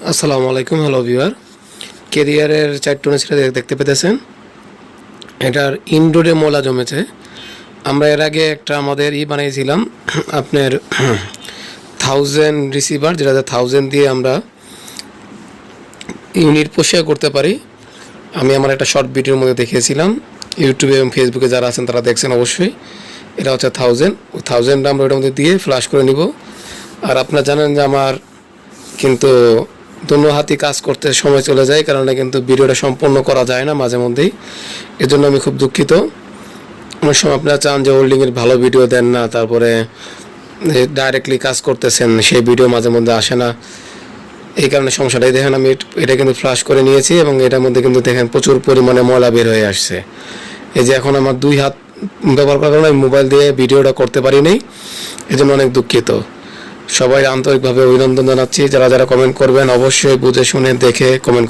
আসসালামু আলাইকুম, hello viewer. কেরিয়ারের চারটুনা দেখতে পেতেছেন, এটার ইনডোরে ময়লা জমেছে। আমরা এর আগে একটা আমাদের বানিয়েছিলাম আপনার 1000 রিসিভার, যেটাতে 1000 দিয়ে আমরা ইউনিট পরিষ্কার করতে পারি। আমি আমার একটা শর্ট ভিডিওর মধ্যে দেখিয়েছিলাম, ইউটিউবে এবং ফেসবুকে যারা আছেন তারা দেখছেন অবশ্যই। এটা হচ্ছে 1000, ওই 1000টা আমরা ওটার মধ্যে দিয়ে ফ্লাশ করে নিব। আর আপনারা জানেন যে আমার কিন্তু দোনো হাতি কাজ করতে সময় চলে যায়, কারণে কিন্তু ভিডিওটা সম্পূর্ণ করা যায় না মাঝে মধ্যেই। এর জন্য আমি খুব দুঃখিত। অনেক সময় আপনারা চান যে হোল্ডিংয়ের ভালো ভিডিও দেন না, তারপরে ডাইরেক্টলি কাজ করতেছেন, সেই ভিডিও মাঝে মধ্যে আসে না। এই কারণে সমস্যাটাই দেখেন, আমি এটা কিন্তু ফ্লাশ করে নিয়েছি এবং এটার মধ্যে কিন্তু দেখেন প্রচুর পরিমাণে ময়লা বের হয়ে আসছে। এই যে এখন আমার 2 হাত ব্যবহার করার কারণে আমি মোবাইল দিয়ে ভিডিওটা করতে পারি নাই, এজন্য অনেক দুঃখিত। সবাই আন্তরিকভাবে অভিনন্দন জানাচ্ছি। যারা যারা কমেন্ট করবেন অবশ্যই বুঝে শুনে দেখে কমেন্ট করবেন।